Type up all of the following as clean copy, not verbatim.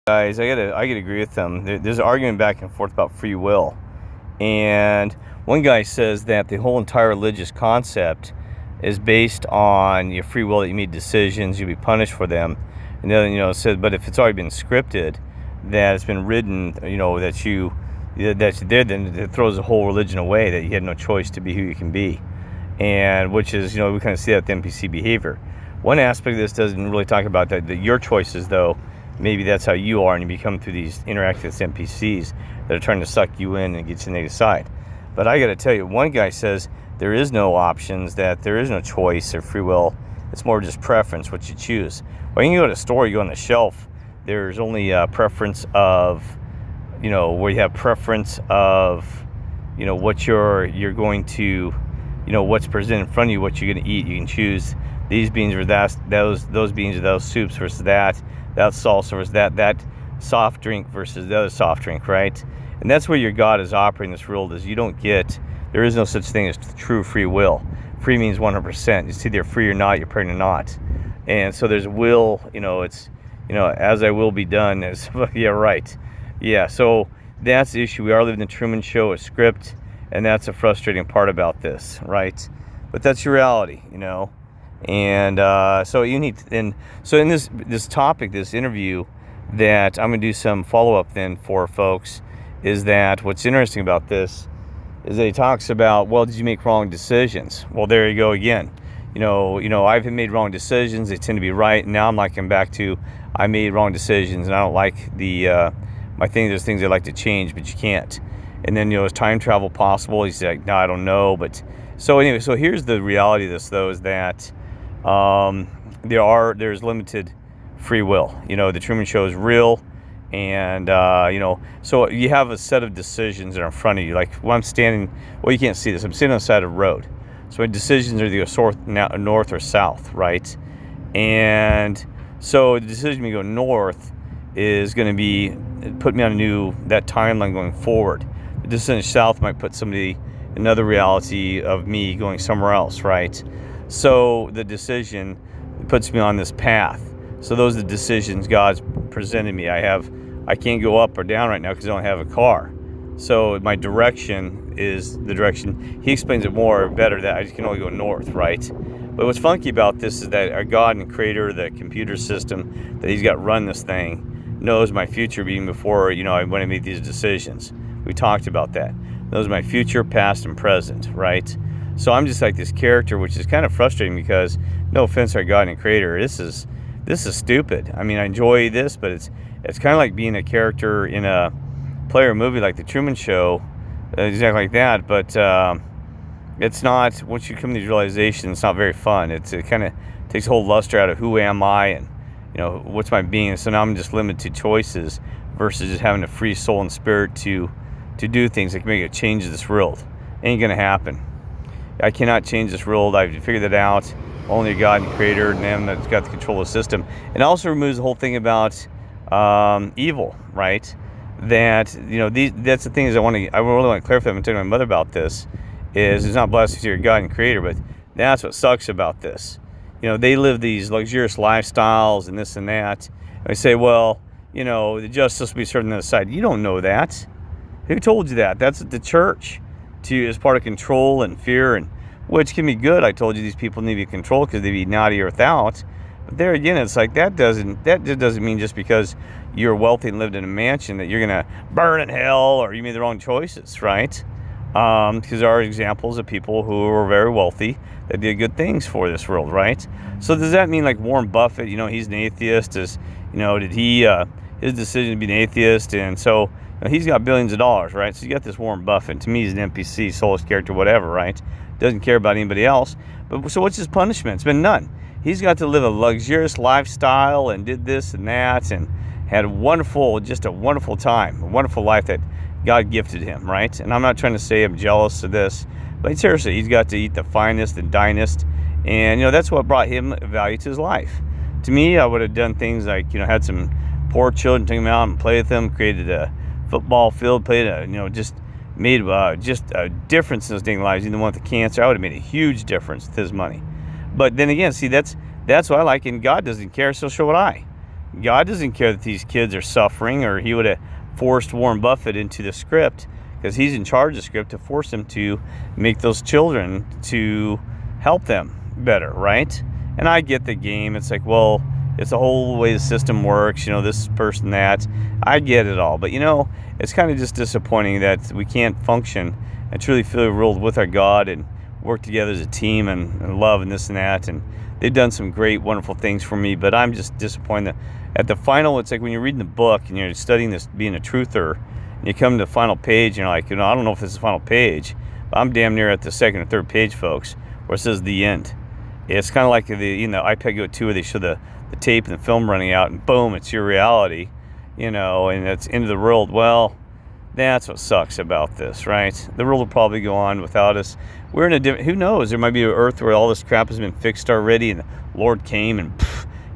Guys, I gotta agree with them. There's an argument back and forth about free will, and one guy says that the whole entire religious concept is based on your free will, that you made decisions, you'll be punished for them. And then, said, but if it's already been scripted, that it's been written, that's there, then it throws the whole religion away, that you had no choice to be who you can be. And which is, we kind of see that with NPC behavior. One aspect of this doesn't really talk about that your choices, though. Maybe that's how you are, and you become through these interactive NPCs that are trying to suck you in and get you to the negative side. But I got to tell you, one guy says there is no options, that there is no choice or free will. It's more just preference, what you choose. Well, you can go to a store, you go on the shelf, there's only a preference of, where you have preference of, what you're going to, what's presented in front of you, what you're going to eat. You can choose these beans or those beans or those soups versus that salsa versus that soft drink versus the other soft drink, right? And that's where your God is operating this world, is there is no such thing as true free will. Free means 100%. It's either free or not, you're pregnant or not. And so there's will, it's, as I will be done, as, yeah, right. Yeah, so that's the issue. We are living the Truman Show, a script, and that's a frustrating part about this, right? But that's your reality, And so you need, in this topic, this interview that I'm going to do some follow-up then for folks, is that what's interesting about this is that he talks about, well, did you make wrong decisions? Well, there you go again. I've made wrong decisions. They tend to be right. And now I'm coming back to, I made wrong decisions, and I don't like there's things I'd like to change, but you can't. And then, is time travel possible? He's like, no, I don't know. But so anyway, so here's the reality of this, though, is that there's limited free will. The Truman Show is real. And, so you have a set of decisions that are in front of you. Like when I'm standing, well, you can't see this. I'm standing on the side of the road. So my decisions are either north or south, right? And so the decision to go north is going to be, put me on that timeline going forward. The decision south might put somebody, another reality of me going somewhere else, right? So the decision puts me on this path. So those are the decisions God's presented me. I can't go up or down right now because I don't have a car. So my direction is the direction. He explains it better, that I can only go north, right? But what's funky about this is that our God and creator, the computer system that he's got run this thing, knows my future even before, when I make these decisions. We talked about that. Knows my future, past, and present, right? So I'm just like this character, which is kind of frustrating because, no offense to our God and creator, this is stupid. I mean, I enjoy this, but it's kind of like being a character in a play or movie like The Truman Show, exactly like that. But it's not, once you come to these realizations, it's not very fun. It kind of takes a whole luster out of who am I and, what's my being. So now I'm just limited to choices versus just having a free soul and spirit to do things that can make a change in this world. Ain't going to happen. I cannot change this world. I've figured that out. Only God and creator, and them that's got the control of the system. And also removes the whole thing about evil, right? That, that's the thing is I really want to clarify. I'm telling my mother about this, is it's not blasphemy to your God and creator, but that's what sucks about this. They live these luxurious lifestyles and this and that. And they say, well, the justice will be served on the other side. You don't know that. Who told you that? That's the church as part of control and fear, and which can be good. I told you these people need to be controlled because they'd be naughty or without. But there again, it's like that just doesn't mean just because you're wealthy and lived in a mansion that you're going to burn in hell or you made the wrong choices, right? Because there are examples of people who are very wealthy that did good things for this world, right? So does that mean like Warren Buffett, he's an atheist? Did he, his decision to be an atheist, and so he's got billions of dollars, right? So you got this Warren Buffett. To me, he's an NPC, soulless character, whatever, right? Doesn't care about anybody else. But so what's his punishment? It's been none. He's got to live a luxurious lifestyle and did this and that and had a wonderful time, a wonderful life that God gifted him, right? And I'm not trying to say I'm jealous of this, but seriously, he's got to eat the finest and dinest. And, that's what brought him value to his life. To me, I would have done things like, had some poor children, take them out and play with them, created a football field, played just made just a difference in those dang lives. Even the one with the cancer, I would have made a huge difference with his money. But then again, see, that's what I like, and God doesn't care, so should I. God doesn't care that these kids are suffering, or he would have forced Warren Buffett into the script, because he's in charge of the script, to force him to make those children to help them better, right? And I get the game. It's like, well, it's the whole way the system works, this person, that. I get it all. But, it's kind of just disappointing that we can't function and truly feel ruled with our God and work together as a team and love and this and that. And they've done some great, wonderful things for me, but I'm just disappointed that at the final, it's like when you're reading the book and you're studying this, being a truther, and you come to the final page and you're like, I don't know if this is the final page, but I'm damn near at the second or third page, folks, where it says the end. It's kind of like the iPad Go 2, where they show the tape and the film running out, and boom, it's your reality, and it's end of the world. Well, that's what sucks about this, right? The world will probably go on without us. We're in a different, who knows, there might be an earth where all this crap has been fixed already, and the Lord came and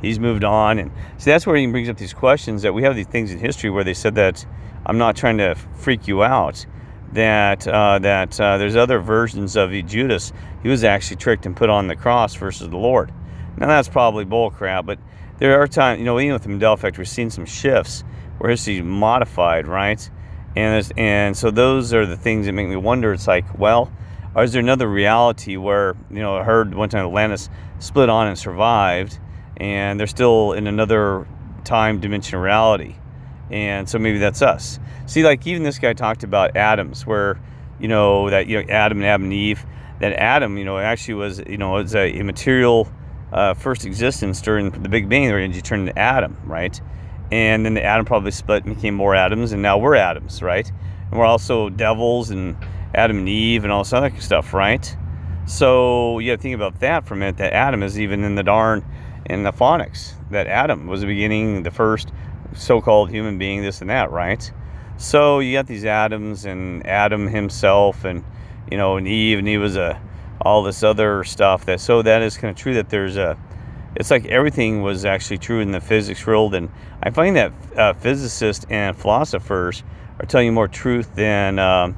he's moved on. And see, that's where he brings up these questions, that we have these things in history where they said that, I'm not trying to freak you out, that there's other versions of Judas. He was actually tricked and put on the cross versus the Lord. Now that's probably bull crap, but there are times, even with the Mandela effect, we're seeing some shifts where history's modified, right? And so those are the things that make me wonder. It's like, well, is there another reality where, I heard one time Atlantis split on and survived, and they're still in another time dimension reality. And so maybe that's us. See, like even this guy talked about atoms, where, Adam and Eve, that Adam, actually was, was a material first existence during the Big Bang, where energy turned into atom, right? And then the atom probably split and became more atoms, and now we're atoms, right? And we're also devils and Adam and Eve and all this other stuff, right? So you got to think about that for a minute, that Adam is even in the phonics, that Adam was the beginning, the first so-called human being, this and that, right? So you got these atoms, and Adam himself, and and Eve was all this other stuff. That is kind of true, that there's it's like everything was actually true in the physics world. And I find that physicists and philosophers are telling you more truth than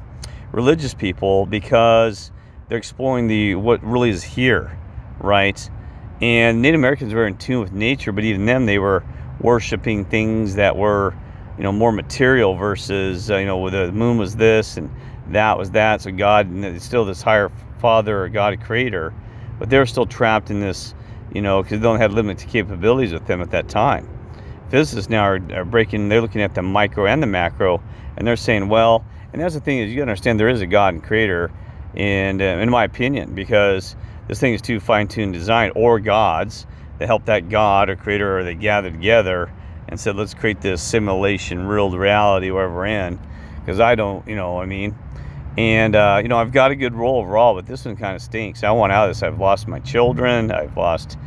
religious people, because they're exploring what really is here, right? And Native Americans were in tune with nature, but even then they were worshiping things that were, more material versus, where the moon was this and that was that. So God, and it's still this higher Father or God creator, but they're still trapped in this, because they don't have limited capabilities with them at that time. Physicists now are breaking, they're looking at the micro and the macro, and they're saying, well, and that's the thing, is you gotta understand there is a God and creator, and in my opinion, because this thing is too fine-tuned design, or gods that help that God or creator, or they gathered together and said, let's create this simulation, real reality, wherever we're in, because I don't, and I've got a good role overall, but this one kind of stinks. I want out of this. I've lost my children, I've lost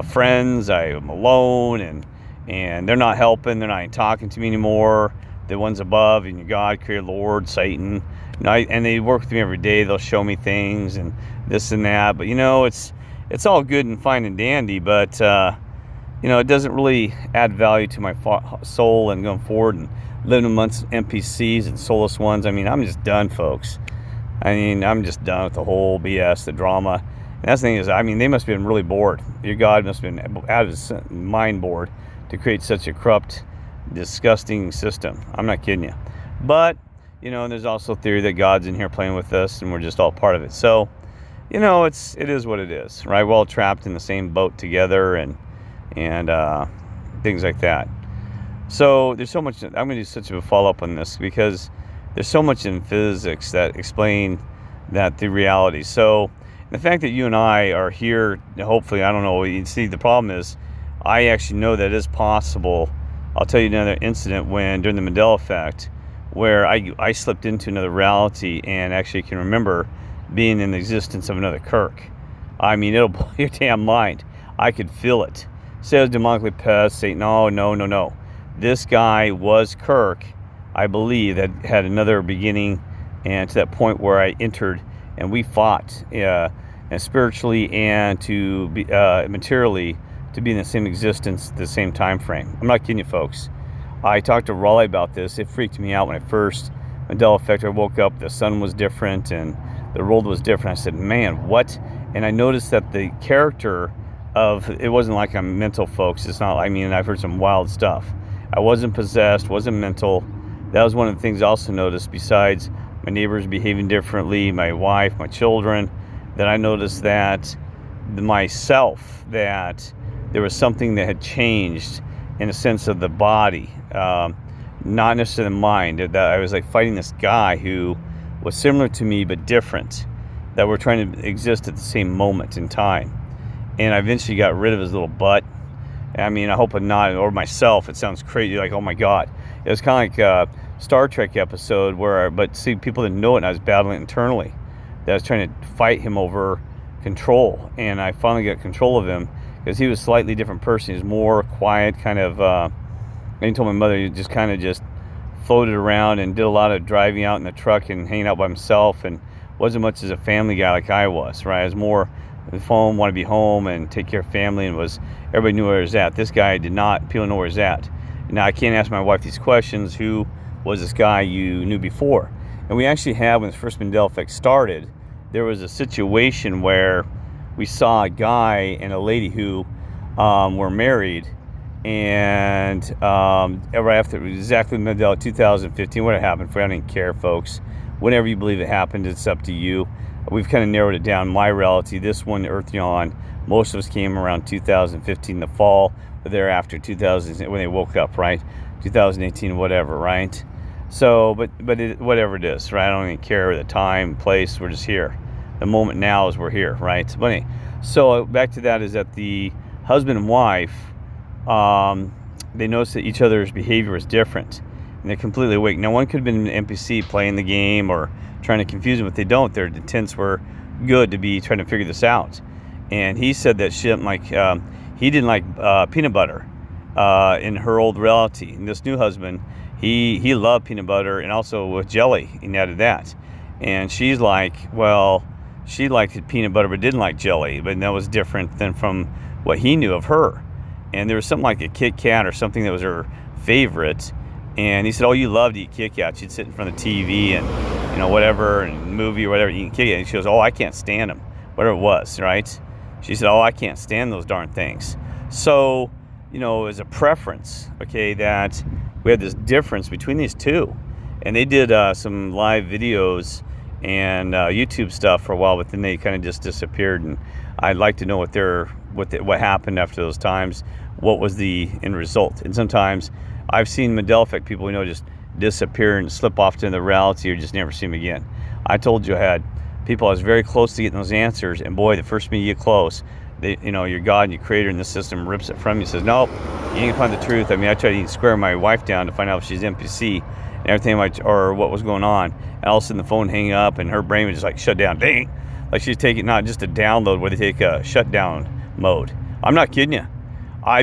friends, I'm alone, and they're not helping, they're not talking to me anymore, the ones above, and God, creator, Lord, Satan, and they work with me every day, they'll show me things and this and that, but it's all good and fine and dandy, but it doesn't really add value to my soul and going forward and living amongst NPCs and soulless ones. I'm just done, folks. I'm just done with the whole BS, the drama. And that's the thing is, they must have been really bored. Your God must have been out of his mind bored to create such a corrupt, disgusting system. I'm not kidding you. But, there's also theory that God's in here playing with us and we're just all part of it. So, it is what it is, right? We're all trapped in the same boat together and things like that. So there's so much, I'm going to do such a follow-up on this, because there's so much in physics that explain that the reality. So the fact that you and I are here, hopefully, I don't know, you see, the problem is, I actually know that it is possible. I'll tell you another incident during the Mandela effect, where I slipped into another reality and actually can remember being in the existence of another Kirk. It'll blow your damn mind. I could feel it. Say I was demonically possessed, say, no. This guy was Kirk, I believe, that had another beginning, and to that point where I entered and we fought, and spiritually and to be materially, to be in the same existence, the same time frame. I'm not kidding you, folks. I talked to Raleigh about this. It freaked me out when I first, Mandela effect, I woke up, the sun was different and the world was different. I said, man, what? And I noticed that the character it wasn't like I'm mental, folks. It's not, I mean, I've heard some wild stuff. I wasn't possessed, wasn't mental. That was one of the things I also noticed, besides my neighbors behaving differently, my wife, my children, that I noticed that myself, that there was something that had changed in a sense of the body, not necessarily the mind. That I was like fighting this guy who was similar to me but different, that were trying to exist at the same moment in time. And I eventually got rid of his little butt. I mean, I hope I'm not, or myself. It sounds crazy, like, oh my God. It was kind of like a Star Trek episode but see, people didn't know it, and I was battling internally. That I was trying to fight him over control, and I finally got control of him because he was a slightly different person. He was more quiet, kind of, I told my mother he just kind of just floated around and did a lot of driving out in the truck and hanging out by himself, and wasn't much as a family guy like I was, right? I was more home, want to be home and take care of family, and everybody knew where he was at. This guy did not. People didn't know where he was at. Now, I can't ask my wife these questions. Who was this guy you knew before? And we actually had, when the first Mandela effect started, there was a situation where we saw a guy and a lady who were married, and right after, exactly Mandela 2015, what happened for you, I don't even care, folks. Whenever you believe it happened, it's up to you. We've kind of narrowed it down. My reality, this one, Earthyawn, most of us came around 2015, the fall, or thereafter 2000, when they woke up, right? 2018, whatever, right? So, whatever it is, right? I don't even care the time, place, we're just here. The moment now is we're here, right? But anyway, so back to that is that the husband and wife, they noticed that each other's behavior was different. And they're completely awake. Now, one could have been an NPC playing the game or trying to confuse them, but they don't. Their intents were good to be trying to figure this out. And he said that she didn't like, he didn't like peanut butter in her old reality. And this new husband, he loved peanut butter, and also with jelly, and added that. And she's like, well, she liked peanut butter but didn't like jelly, but that was different than from what he knew of her. And there was something like a Kit Kat or something that was her favorite. And he said, oh, you love to eat Kit Kat. She'd sit in front of the TV and, whatever, and movie or whatever, eating Kit Kat. And she goes, oh, I can't stand them, whatever it was, right? She said, oh, I can't stand those darn things. So, as a preference, okay, that we had this difference between these two. And they did some live videos and YouTube stuff for a while, but then they kind of just disappeared. And I'd like to know what happened after those times. What was the end result? And sometimes I've seen Mandela effect people, just disappear and slip off to the reality, or just never see them again. I told you I had people I was very close to getting those answers, and boy, the first minute you get close, your God and your creator in the system rips it from you, says, nope, you ain't gonna find the truth. I tried to even square my wife down to find out if she's NPC and everything, or what was going on. And all of a sudden the phone hang up and her brain was just like shut down. Dang, like she's taking not just a download where they take a shutdown mode. I'm not kidding you. I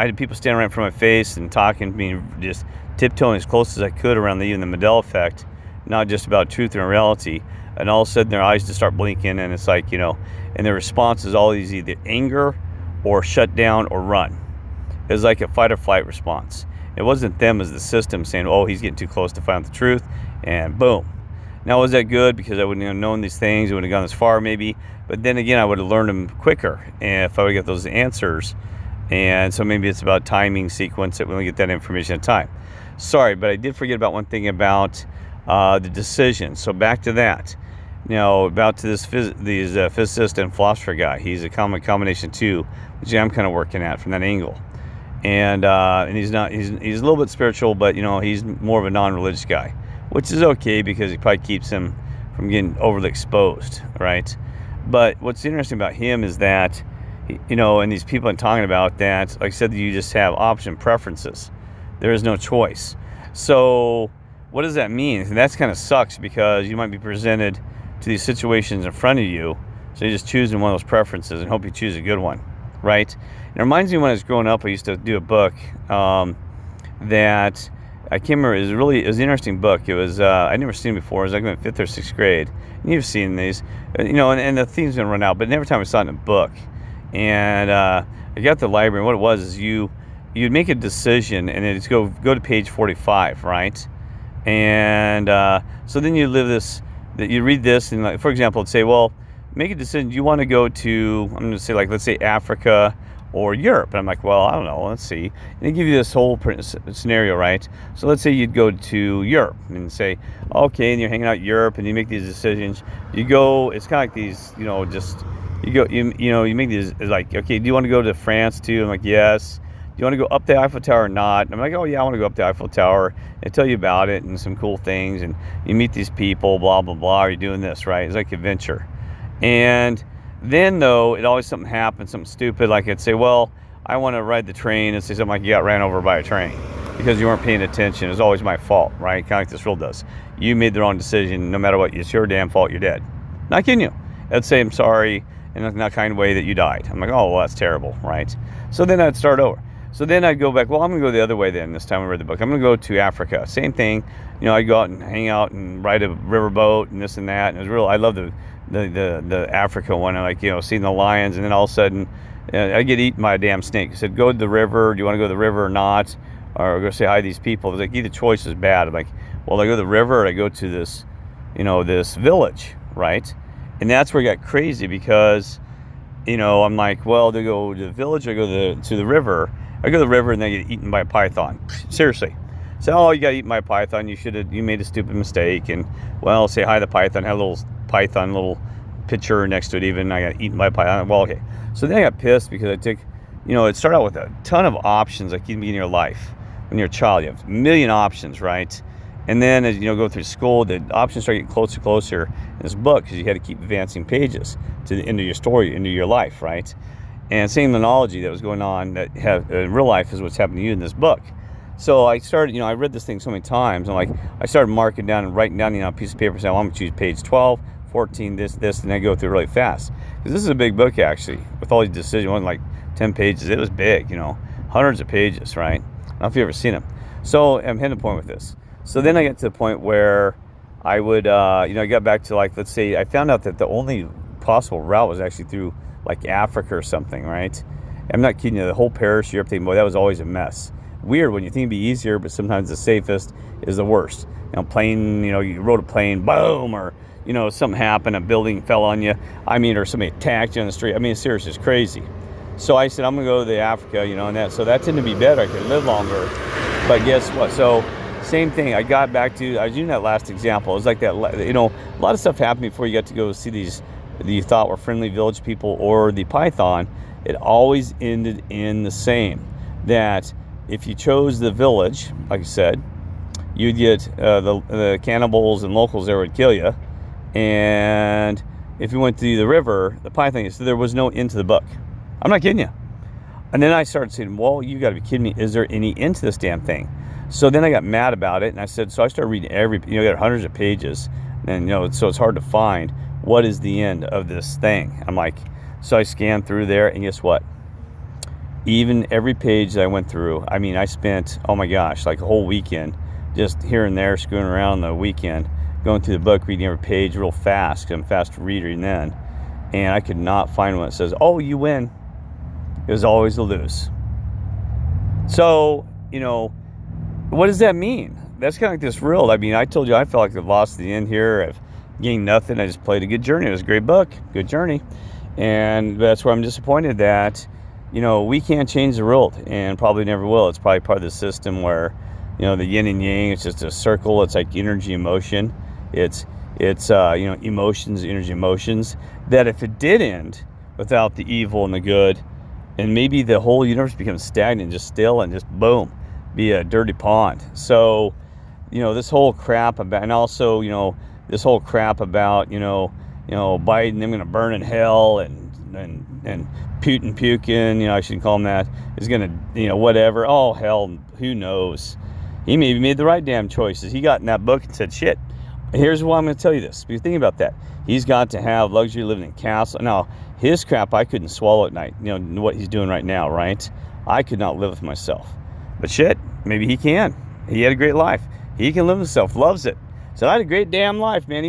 had people standing right in front of my face and talking to me, just tiptoeing as close as I could around even the Mandela effect, not just about truth and reality. And all of a sudden their eyes just start blinking, and it's like, and their response is always either anger or shut down or run. It's like a fight or flight response. It wasn't them as the system saying, oh, he's getting too close to find out the truth, and boom. Now, was that good? Because I wouldn't have known these things, I wouldn't have gone this far maybe, but then again, I would have learned them quicker if I would get those answers. And so maybe it's about timing, sequence, that we only get that information at a time. Sorry, but I did forget about one thing about the decision. So back to that. About to this physicist and philosopher guy. He's a combination too, which I'm kind of working at from that angle. And he's a little bit spiritual, but he's more of a non-religious guy, which is okay because he probably keeps him from getting overly exposed, right? But what's interesting about him is that, and these people I'm talking about, that, like I said, you just have option preferences. There is no choice. So what does that mean? And that kind of sucks, because you might be presented to these situations in front of you, so you just choose one of those preferences and hope you choose a good one, right? It reminds me when I was growing up, I used to do a book that I can't remember. It was an interesting book. It was I'd never seen it before. It was like in 5th or 6th grade. And you've seen these, and the theme's gonna run out. But every time I saw it in a book, and I got the library. And what it was is you'd make a decision, and it's go to page 45, right? And so then you live this. That you read this, and for example, it'd say, well, make a decision. Do you want to go to, I'm going to say, like, let's say Africa or Europe? And I'm like, well, I don't know. Let's see. And they give you this whole scenario, right? So let's say you'd go to Europe and say, okay, and you're hanging out in Europe and you make these decisions. You go, it's kind of like these, just, you go, you make these, like, okay, do you want to go to France too? I'm like, yes. Do you want to go up the Eiffel Tower or not? And I'm like, oh yeah, I want to go up the Eiffel Tower and tell you about it and some cool things. And you meet these people, blah, blah, blah. Are you doing this, right? It's like adventure. And then though, it always something happens, something stupid. Like I'd say, well, I want to ride the train, and say something like you got ran over by a train because you weren't paying attention. It's always my fault, right? Kind of like this rule does. You made the wrong decision. No matter what, it's your damn fault. You're dead. Not kidding you. I'd say I'm sorry in a kind of way that you died. I'm like, oh, well, that's terrible, right? So then I'd start over. So then I'd go back, well, I'm going to go the other way then. This time I read the book. I'm going to go to Africa. Same thing. I'd go out and hang out and ride a riverboat and this and that. And it was real. I love the Africa one. I like, seeing the lions. And then all of a sudden, I get eaten by a damn snake. I said, go to the river. Do you want to go to the river or not? Or go say hi to these people. It was like, either choice is bad. I'm like, well, I go to the river or I go to this, this village, right? And that's where it got crazy because, I'm like, well, do I go to the village or I go to the river? I go to the river and then get eaten by a python. Seriously. So, oh, you got eaten by a python. You made a stupid mistake. And, well, say hi to the python. Had a little python, little picture next to it even. I got eaten by a python. Well, okay. So then I got pissed because I took, it started out with a ton of options like in your life. When you're a child, you have a million options, right? And then as go through school, the options start getting closer and closer in this book because you had to keep advancing pages to the end of your story, into your life, right? And same analogy that was going on that in real life is what's happening to you in this book. So I started, I read this thing so many times, and I started marking down and writing down, a piece of paper saying, well, I'm going to choose page 12, 14, this, and I go through really fast. Because this is a big book, actually, with all these decisions. It wasn't like 10 pages. It was big, hundreds of pages, right? I don't know if you've ever seen them. So I'm hitting the point with this. So then I get to the point where I would, I got back to, like, let's say, I found out that the only possible route was actually through, like, Africa or something, right? I'm not kidding you. The whole Paris, Europe thing, boy, that was always a mess. Weird when you think it'd be easier, but sometimes the safest is the worst. Plane, you rode a plane, boom, or, something happened, a building fell on you. Or somebody attacked you on the street. Seriously, it's crazy. So I said, I'm going to go to the Africa, and that. So that tended to be better. I could live longer. But guess what? So same thing. I got back to, I was using that last example. It was like that, a lot of stuff happened before you got to go see these that you thought were friendly village people or the python. It always ended in the same, that if you chose the village, like I said, you'd get the cannibals and locals there would kill you. And if you went to the river, the python, so there was no end to the book. I'm not kidding you. And then I started saying, well, you got to be kidding me. Is there any end to this damn thing? So then I got mad about it, and I said, so I started reading you got hundreds of pages, and, so it's hard to find what is the end of this thing. I'm like, so I scanned through there, and guess what? Even every page that I went through, I spent, oh my gosh, like a whole weekend just here and there screwing around the weekend, going through the book, reading every page real fast, because I'm a fast reader then, and I could not find one that says, oh, you win. It was always a lose. So, what does that mean? That's kind of like this riddle. I told you I felt like I've lost the end here. I've gained nothing. I just played a good journey. It was a great book, good journey. And that's where I'm disappointed that, we can't change the world and probably never will. It's probably part of the system where, the yin and yang, it's just a circle. It's like energy, emotion. It's emotions, energy, emotions, that if it did end without the evil and the good, and maybe the whole universe becomes stagnant, just still, and just boom, be a dirty pond. So, this whole crap about, and also, this whole crap about, Biden, them going to burn in hell, and Putin puking, I shouldn't call him that, is going to, whatever. Oh, hell, who knows? He maybe made the right damn choices. He got in that book and said, shit, here's why I'm going to tell you this. Because think about that. He's got to have luxury living in castle. Now, his crap I couldn't swallow at night. What he's doing right now, right? I could not live with myself. But shit, maybe he can. He had a great life. He can live with himself. Loves it. So I had a great damn life, man.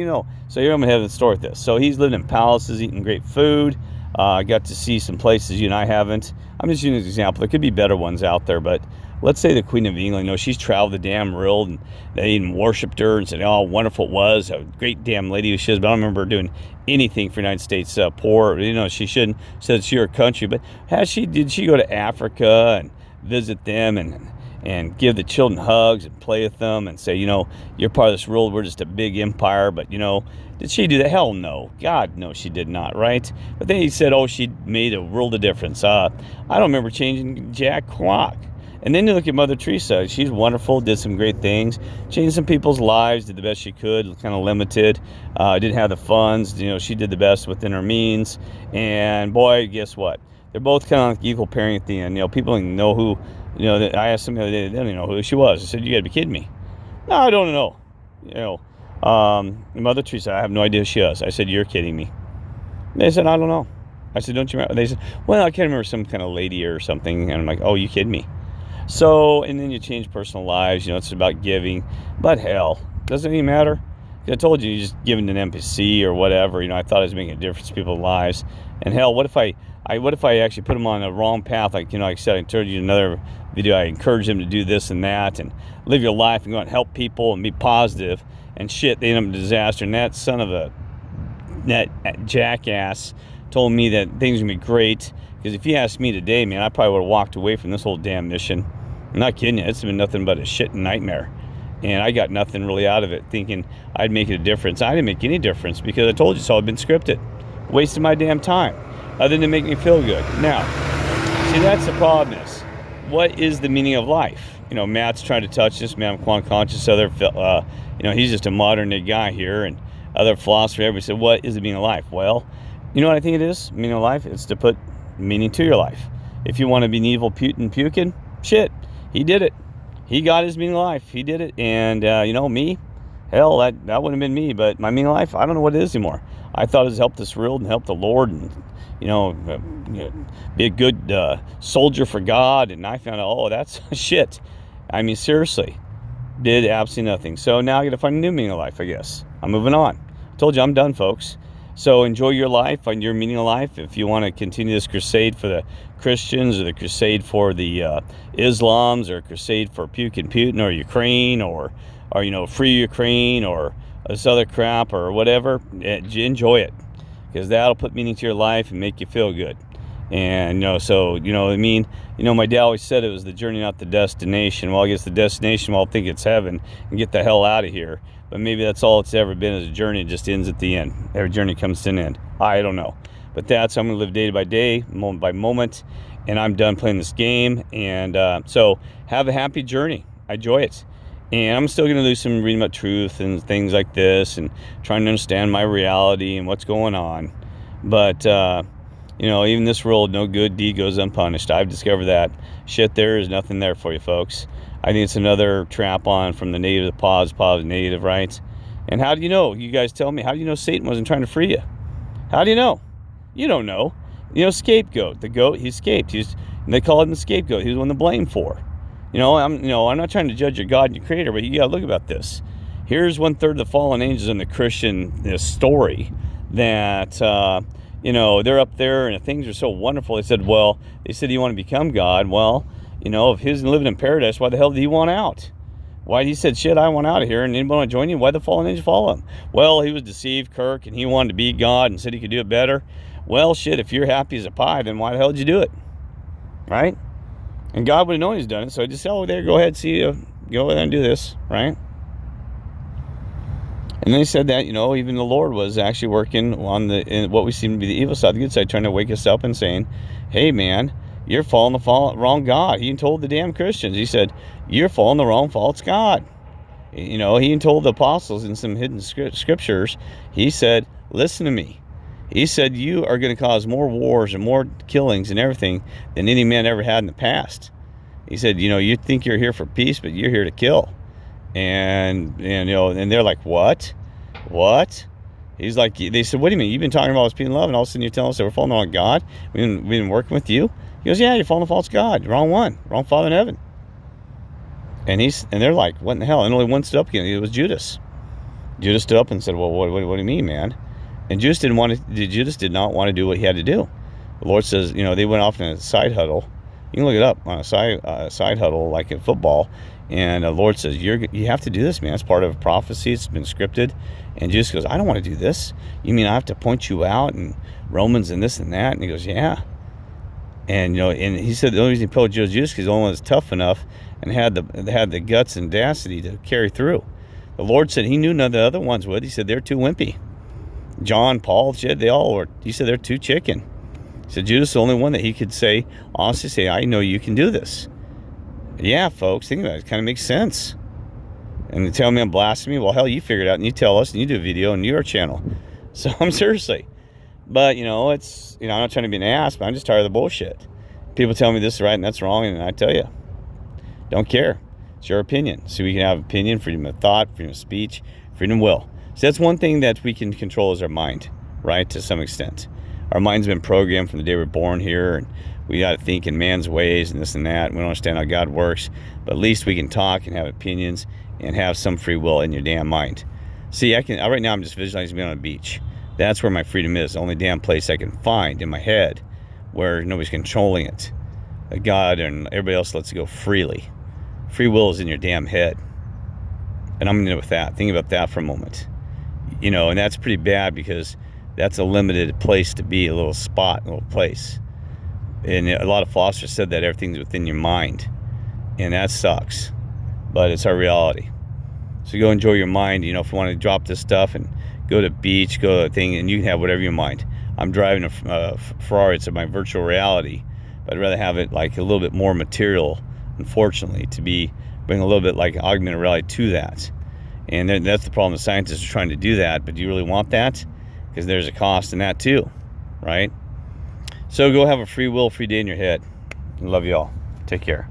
So here I'm going to have the story with this. So he's living in palaces, eating great food. I got to see some places you and I haven't. I'm just using an example. There could be better ones out there, but let's say the Queen of England, she's traveled the damn world, and they even worshipped her and said, oh, how wonderful it was, a great damn lady she is. But I don't remember her doing anything for the United States poor. She shouldn't, said it's your country. But did she go to Africa and visit them and give the children hugs and play with them and say, you're part of this world, we're just a big empire? But, did she do that? Hell no. God, no, she did not, right? But then he said, oh, she made a world of difference. I don't remember changing jack quack. And then you look at Mother Teresa. She's wonderful, did some great things, changed some people's lives, did the best she could, kind of limited, didn't have the funds. She did the best within her means. And boy, guess what? They're both kind of like equal pairing at the end. People didn't know who, I asked them the other day, they didn't know who she was. I said, you got to be kidding me. No, I don't know. Mother Teresa, I have no idea who she is. I said, you're kidding me. They said, I don't know. I said, don't you remember? They said, well, I can't remember, some kind of lady or something. And I'm like, oh, you kidding me? So, and then you change personal lives, it's about giving. But hell, doesn't even matter. I told you, just giving an NPC or whatever, I thought it was making a difference in people's lives. And hell, what if I actually put them on the wrong path? Like I said, I told you in another video, I encourage them to do this and that and live your life and go out and help people and be positive, and shit, they end up in disaster. And that that jackass told me that things are going to be great. Because if you asked me today, man, I probably would have walked away from this whole damn mission. I'm not kidding you. It's been nothing but a shit nightmare. And I got nothing really out of it, thinking I'd make a difference. I didn't make any difference, because I told you so. I've been scripted. Wasting my damn time, other than to make me feel good. Now, see, that's the problem is, what is the meaning of life? Matt's trying to touch this, man. I'm quantum conscious. He's just a modern day guy here, and other philosophers, everybody said, what is the meaning of life? Well, you know what I think it is? Meaning of life is to put meaning to your life. If you want to be an evil puking, shit, he did it. He got his meaning of life. He did it. And, me, hell, that wouldn't have been me. But my meaning of life, I don't know what it is anymore. I thought it was help this world and help the Lord and, be a good soldier for God. And I found out, oh, that's shit. I mean, seriously, did absolutely nothing. So now I got to find a new meaning of life, I guess. I'm moving on. I told you I'm done, folks. So enjoy your life, find your meaning of life. If you want to continue this crusade for the Christians, or the crusade for the Islams, or crusade for Putin or Ukraine, or free Ukraine, or this other crap or whatever, enjoy it, because that'll put meaning to your life and make you feel good. And so what I mean. My dad always said it was the journey, not the destination. Well, I guess the destination, I'll think it's heaven and get the hell out of here. But maybe that's all it's ever been, is a journey. It just ends at the end. Every journey comes to an end. I don't know. But I'm going to live day by day, moment by moment, and I'm done playing this game. And so have a happy journey. Enjoy it. And I'm still going to do some reading about truth and things like this, and trying to understand my reality and what's going on. But, even this world, no good deed goes unpunished. I've discovered that. Shit, there is nothing there for you, folks. I think it's another trap on from the negative to positive, negative, right? And how do you know? You guys tell me. How do you know Satan wasn't trying to free you? How do you know? You don't know. Scapegoat. The goat, he escaped. They call him the scapegoat. He was one to blame for. I'm not trying to judge your God and your creator, but you got to look about this. Here's 1/3 of the fallen angels in the Christian story that, they're up there and things are so wonderful. They said, you want to become God. Well, if he's living in paradise, why the hell did he want out? Why he said, shit, I want out of here, and anybody want to join you? Why the fallen angels follow him? Well, he was deceived, Kirk, and he wanted to be God and said he could do it better. Well, shit, if you're happy as a pie, then why the hell did you do it? Right? And God would have known he's done it, so he just said, there, go ahead, go ahead and do this, right? And then he said that, even the Lord was actually working on what we seem to be the evil side, the good side, trying to wake us up and saying, hey, man, you're following the wrong God. He even told the damn Christians, he said, you're following the wrong false God. He even told the apostles in some hidden scriptures, he said, listen to me. He said, you are going to cause more wars and more killings and everything than any man ever had in the past. He said, you think you're here for peace, but you're here to kill. And they're like, what? He's like, they said, what do you mean? You've been talking about us being love, and all of a sudden you're telling us that we're following the wrong God? We've been working with you? He goes, yeah, you're following the false God. Wrong one. Wrong Father in heaven. And they're like, what in the hell? And only one stood up again. It was Judas. Judas stood up and said, well, what do you mean, man? And Judas did not want to do what he had to do. The Lord says, they went off in a side huddle You can look it up on a side huddle like in football. And the Lord says, you have to do this, man. It's part of prophecy. It's been scripted. And Jesus goes, I don't want to do this. You mean I have to point you out and Romans and this and that? And he goes, yeah. And and he said the only reason he told Judas because he's the only one that's tough enough and had the guts and audacity to carry through. The Lord said he knew none of the other ones would. He said they're too wimpy. John, Paul, they all were. He said they're too chicken. He said Judas is the only one that he could honestly say, I know you can do this. Yeah, folks, think about it. It kind of makes sense. And they tell me I'm blasphemy. Well, hell, you figure it out and you tell us and you do a video on your channel. So I'm seriously. But, it's, I'm not trying to be an ass, but I'm just tired of the bullshit. People tell me this is right and that's wrong, and I tell you, don't care. It's your opinion. So we can have opinion, freedom of thought, freedom of speech, freedom of will. So that's one thing that we can control is our mind, right, to some extent. Our mind's been programmed from the day we're born here, and we got to think in man's ways and this and that. And we don't understand how God works, but at least we can talk and have opinions and have some free will in your damn mind. See, right now I'm just visualizing being on a beach. That's where my freedom is. The only damn place I can find in my head where nobody's controlling it. God and everybody else lets it go freely. Free will is in your damn head. And I'm going to with that. Think about that for a moment. And that's pretty bad because that's a limited place to be, a little spot, a little place. And a lot of philosophers said that everything's within your mind. And that sucks. But it's our reality. So go enjoy your mind. If you want to drop this stuff and go to the beach, go to a thing, and you can have whatever you mind. I'm driving a Ferrari. It's my virtual reality. But I'd rather have it like a little bit more material, unfortunately, to bring a little bit like augmented reality to that. And that's the problem. The scientists are trying to do that. But do you really want that? Because there's a cost in that too, right? So go have a free will, free day in your head. Love you all. Take care.